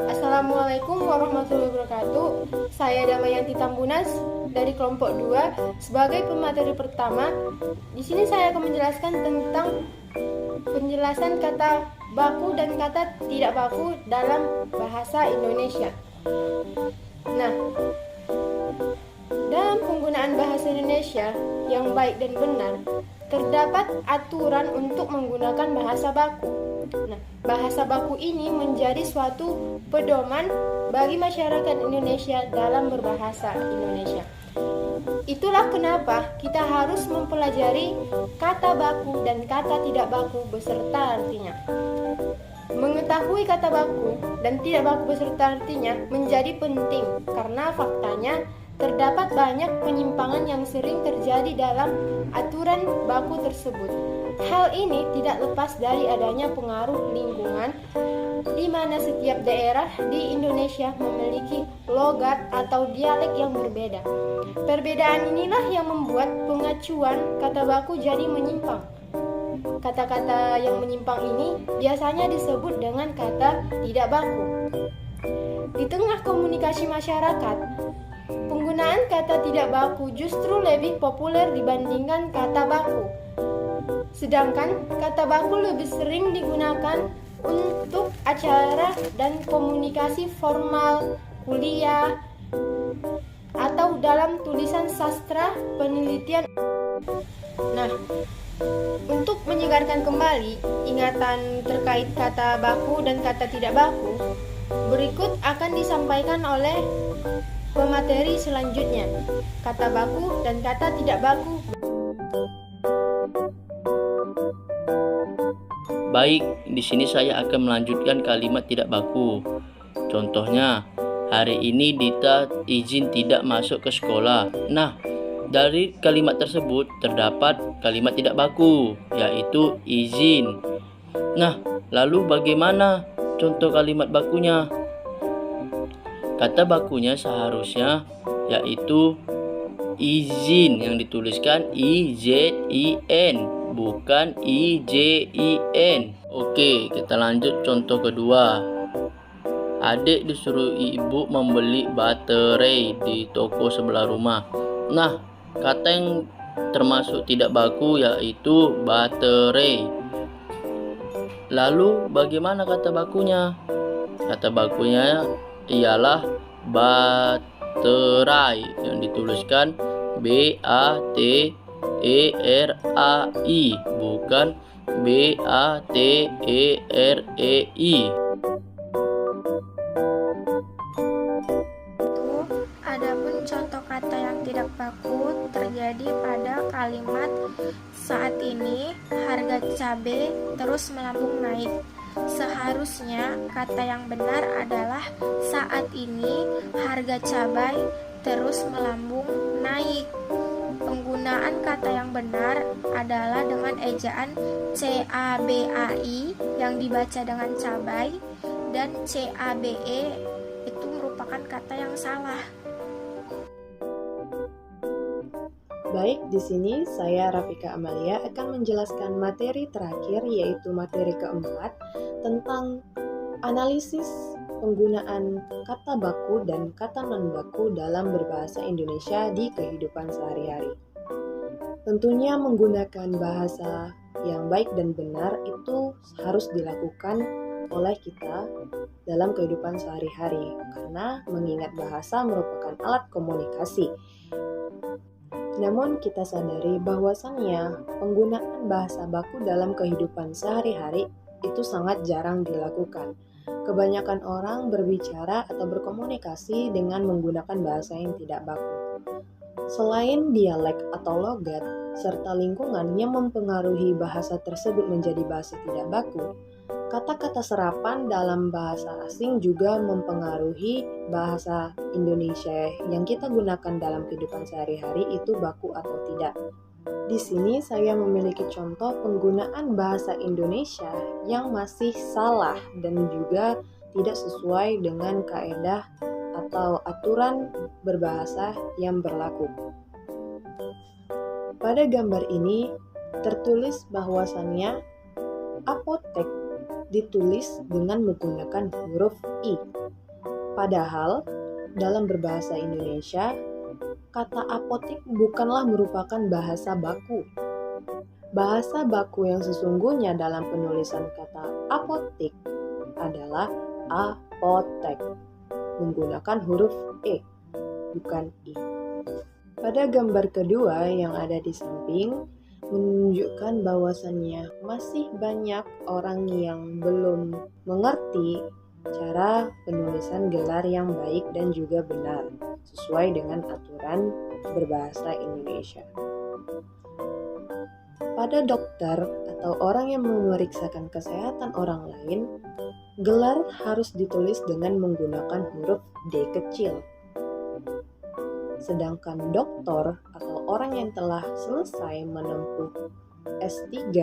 Assalamualaikum warahmatullahi wabarakatuh. Saya Damayanti Tambunas dari kelompok 2 sebagai pemateri pertama. Di sini saya akan menjelaskan tentang penjelasan kata baku dan kata tidak baku dalam bahasa Indonesia. Nah, dalam penggunaan bahasa Indonesia yang baik dan benar, terdapat aturan untuk menggunakan bahasa baku. Nah, bahasa baku ini menjadi suatu pedoman bagi masyarakat Indonesia dalam berbahasa Indonesia. Itulah kenapa kita harus mempelajari kata baku dan kata tidak baku beserta artinya. Mengetahui kata baku dan tidak baku beserta artinya menjadi penting karena faktanya terdapat banyak penyimpangan yang sering terjadi dalam aturan baku tersebut. Hal ini tidak lepas dari adanya pengaruh lingkungan di mana setiap daerah di Indonesia memiliki logat atau dialek yang berbeda. Perbedaan inilah yang membuat pengacuan kata baku jadi menyimpang. Kata-kata yang menyimpang ini biasanya disebut dengan kata tidak baku. Di tengah komunikasi masyarakat, penggunaan kata tidak baku justru lebih populer dibandingkan kata baku. Sedangkan kata baku lebih sering digunakan untuk acara dan komunikasi formal, kuliah, atau dalam tulisan sastra penelitian. Nah, untuk menyegarkan kembali ingatan terkait kata baku dan kata tidak baku, berikut akan disampaikan oleh pemateri selanjutnya, kata baku dan kata tidak baku. Baik, di sini saya akan melanjutkan kalimat tidak baku. Contohnya, hari ini Dita izin tidak masuk ke sekolah. Nah, dari kalimat tersebut terdapat kalimat tidak baku, yaitu izin. Nah, lalu bagaimana contoh kalimat bakunya? Kata bakunya seharusnya yaitu izin yang dituliskan IZIN, bukan IJIN. Oke, kita lanjut contoh kedua. Adik disuruh ibu membeli baterai di toko sebelah rumah. Nah, kata yang termasuk tidak baku yaitu baterai. Lalu bagaimana kata bakunya? Kata bakunya ialah baterai yang dituliskan BATERAI, bukan BATEREI. Adapun contoh kata yang tidak baku terjadi pada kalimat saat ini harga cabai terus melambung naik. Seharusnya kata yang benar adalah saat ini harga cabai terus melambung naik. Penggunaan kata yang benar adalah dengan ejaan CABAI yang dibaca dengan cabai, dan CABE itu merupakan kata yang salah. Baik, di sini saya Rafika Amalia akan menjelaskan materi terakhir, yaitu materi keempat tentang analisis penggunaan kata baku dan kata non-baku dalam berbahasa Indonesia di kehidupan sehari-hari. Tentunya menggunakan bahasa yang baik dan benar itu harus dilakukan oleh kita dalam kehidupan sehari-hari, karena mengingat bahasa merupakan alat komunikasi. Namun kita sadari bahwasannya penggunaan bahasa baku dalam kehidupan sehari-hari itu sangat jarang dilakukan. Kebanyakan orang berbicara atau berkomunikasi dengan menggunakan bahasa yang tidak baku. Selain dialek atau logat, serta lingkungan yang mempengaruhi bahasa tersebut menjadi bahasa tidak baku, kata-kata serapan dalam bahasa asing juga mempengaruhi bahasa Indonesia yang kita gunakan dalam kehidupan sehari-hari itu baku atau tidak. Di sini saya memiliki contoh penggunaan bahasa Indonesia yang masih salah dan juga tidak sesuai dengan kaedah atau aturan berbahasa yang berlaku. Pada gambar ini tertulis bahwasannya apotek ditulis dengan menggunakan huruf I. Padahal dalam berbahasa Indonesia, kata apotek bukanlah merupakan bahasa baku. Bahasa baku yang sesungguhnya dalam penulisan kata apotek adalah apotek, menggunakan huruf E, bukan I. Pada gambar kedua yang ada di samping, menunjukkan bahwasannya masih banyak orang yang belum mengerti cara penulisan gelar yang baik dan juga benar, sesuai dengan aturan berbahasa Indonesia. Pada dokter atau orang yang memeriksakan kesehatan orang lain, gelar harus ditulis dengan menggunakan huruf D kecil. Sedangkan doktor atau orang yang telah selesai menempuh S3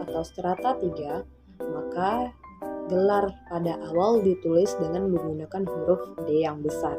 atau strata 3, maka gelar pada awal ditulis dengan menggunakan huruf D yang besar.